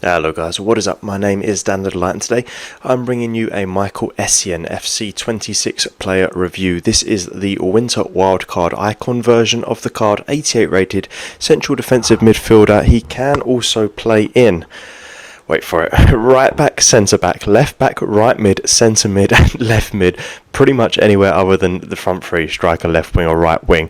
Hello guys, what is up? My name is Dan the Delight and today I'm bringing you a Michael Essien FC 26 player review. This is the Winter Wildcard icon version of the card, 88 rated, central defensive midfielder. He can also play in, wait for it, right back, centre back, left back, right mid, centre mid and left mid. Pretty much anywhere other than the front three, striker, left wing or right wing.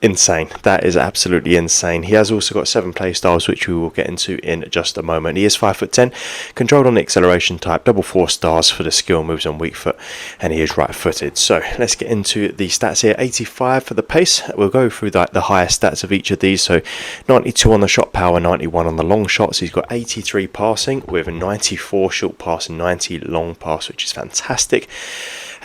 Insane. That is absolutely insane. He has also got 7 play styles, which we will get into in just a moment. He is 5'10", controlled on the acceleration type, double 4 stars for the skill moves on weak foot, and he is right footed. So let's get into the stats here. 85 for the pace. We'll go through the highest stats of each of these. So 92 on the shot power, 91 on the long shots. He's got 83 passing with a 94 short pass and 90 long pass, which is fantastic.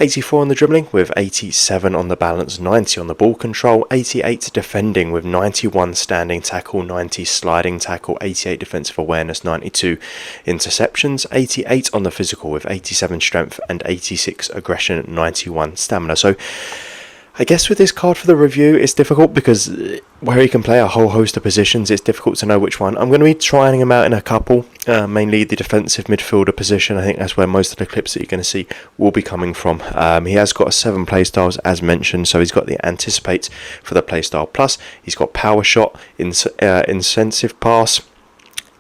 84 on the dribbling with 87 on the balance, 90 on the ball control, 88 defending with 91 standing tackle, 90 sliding tackle, 88 defensive awareness, 92 interceptions, 88 on the physical with 87 strength and 86 aggression, 91 stamina. So I guess with this card for the review, it's difficult because where he can play a whole host of positions, it's difficult to know which one. I'm going to be trying him out in a couple, mainly the defensive midfielder position. I think that's where most of the clips that you're going to see will be coming from. He has got 7 playstyles as mentioned, so he's got the Anticipate for the playstyle plus. He's got Power Shot, Incensive Pass,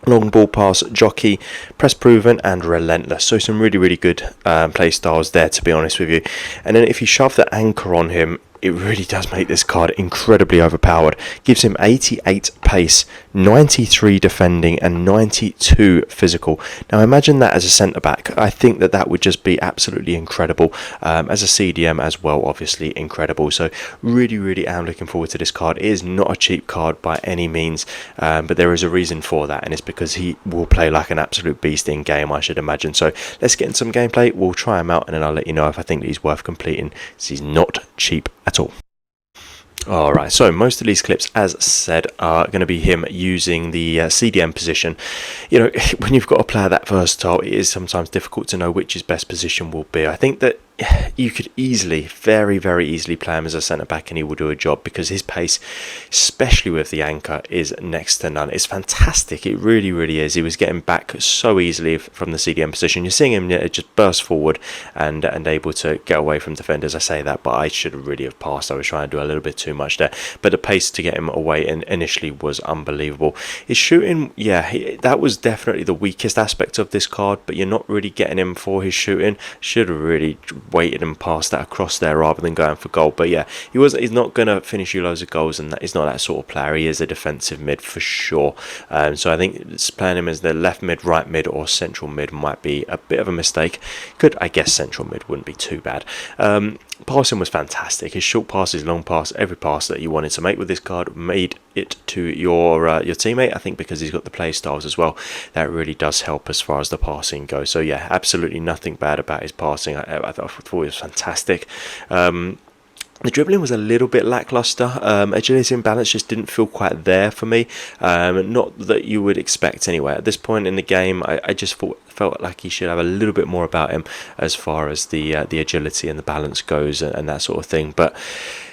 Long Ball Pass, Jockey, Press Proven and Relentless. So some really good play styles there, to be honest with you. And then if you shove the anchor on him, it really does make this card incredibly overpowered. Gives him 88 pace, 93 defending and 92 physical. Now imagine that as a centre back. I think that would just be absolutely incredible. As a CDM as well, obviously incredible. So really am looking forward to this card. It is not a cheap card by any means, but there is a reason for that, and it's because he will play like an absolute beast in game, I should imagine. So let's get into some gameplay. We'll try him out and then I'll let you know if I think that he's worth completing. He's not cheap at all. Alright, so most of these clips, as said, are going to be him using the CDM position. You know, when you've got a player that versatile, it is sometimes difficult to know which his best position will be. I think that you could easily, very easily play him as a centre back and he will do a job, because his pace, especially with the anchor, is next to none. It's fantastic. It really is. He was getting back so easily from the CDM position. You're seeing him just burst forward and able to get away from defenders. I say that, but I should really have passed. I was trying to do a little bit too much there. But the pace to get him away initially was unbelievable. His shooting, yeah, that was definitely the weakest aspect of this card, but you're not really getting him for his shooting. Should have really waited and passed that across there rather than going for goal. But yeah, he's not going to finish you loads of goals, and he's not that sort of player. He is a defensive mid for sure. So I think playing him as the left mid, right mid or central mid might be a bit of a mistake. I guess central mid wouldn't be too bad. Passing was fantastic. His short passes, long pass, every pass that you wanted to make with this card made it to your teammate. I think because he's got the play styles as well, that really does help as far as the passing goes. So yeah, absolutely nothing bad about his passing. I thought it was fantastic. The dribbling was a little bit lackluster. Agility and balance just didn't feel quite there for me. Not that you would expect anyway. At this point in the game, I just felt like he should have a little bit more about him as far as the agility and the balance goes and that sort of thing. But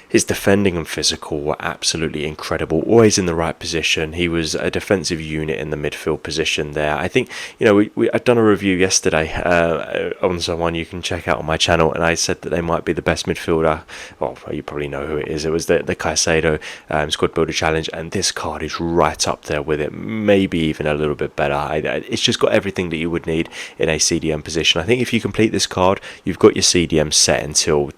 his defending and physical were absolutely incredible, always in the right position. He was a defensive unit in the midfield position there. I think, you know, I'd done a review yesterday on someone you can check out on my channel, and I said that they might be the best midfielder. Well, you probably know who it is. It was the Caicedo Squad Builder Challenge, and this card is right up there with it, maybe even a little bit better. It's just got everything that you would need in a CDM position. I think if you complete this card, you've got your CDM set until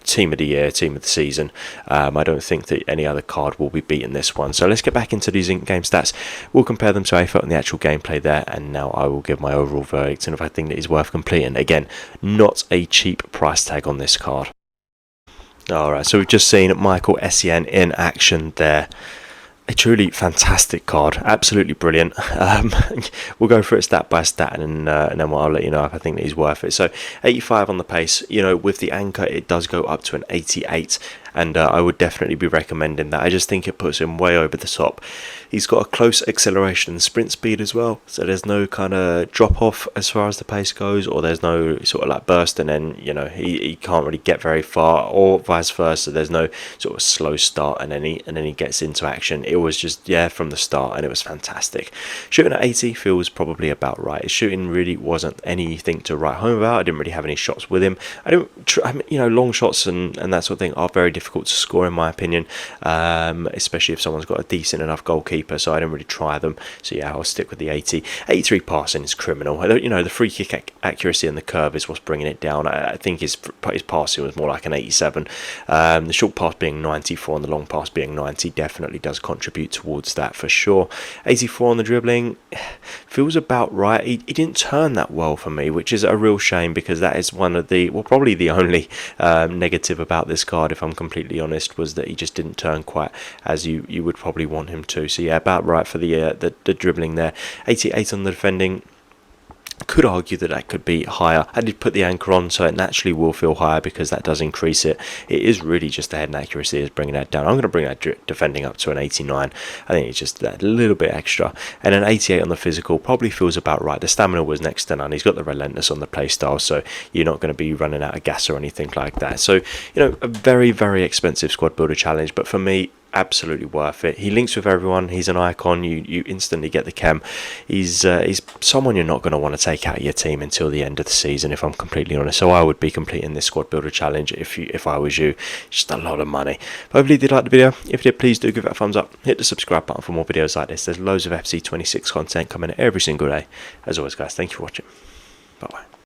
Team of the Year, Team of the Season. I don't think that any other card will be beating this one. So let's get back into these in-game stats. We'll compare them to how I felt in the actual gameplay there, and now I will give my overall verdict and if I think that he's worth completing. Again, not a cheap price tag on this card. Alright, so we've just seen Michael Essien in action there. A truly fantastic card, absolutely brilliant. We'll go through it stat by stat, and then I'll let you know if I think that he's worth it. So 85 on the pace, you know, with the anchor it does go up to an 88. and I would definitely be recommending that. I just think it puts him way over the top. He's got a close acceleration and sprint speed as well, so there's no kind of drop off as far as the pace goes, or there's no sort of like burst and then, you know, he can't really get very far, or vice versa. There's no sort of slow start and then he gets into action. It was just, yeah, from the start, and it was fantastic. Shooting at 80 feels probably about right. His shooting really wasn't anything to write home about. I didn't really have any shots with him. I mean, you know, long shots and that sort of thing are very difficult to score in my opinion, especially if someone's got a decent enough goalkeeper, so I didn't really try them. So yeah, I'll stick with the 80. 83 passing is criminal. You know, the free kick accuracy and the curve is what's bringing it down. I think his passing was more like an 87. The short pass being 94 and the long pass being 90 definitely does contribute towards that for sure. 84 on the dribbling feels about right. He didn't turn that well for me, which is a real shame, because that is one of the, well, probably the only negative about this card, if I'm completely honest, was that he just didn't turn quite as you would probably want him to. So yeah, about right for the dribbling there. 88 on the defending. Could argue that could be higher. I did put the anchor on, so it naturally will feel higher because that does increase it. It is really just the head and accuracy is bringing that down. I'm going to bring that defending up to an 89. I think it's just that little bit extra. And an 88 on the physical probably feels about right. The stamina was next to none. He's got the relentless on the play style, so you're not going to be running out of gas or anything like that. So, you know, a very, very expensive squad builder challenge, but for me, absolutely worth it. He links with everyone. He's an icon. You instantly get the chem. He's someone you're not going to want to take out of your team until the end of the season, if I'm completely honest. So I would be completing this squad builder challenge if I was you. Just a lot of money. But hopefully you did like the video. If you did, please do give it a thumbs up. Hit the subscribe button for more videos like this. There's loads of FC26 content coming every single day. As always, guys, thank you for watching. Bye bye.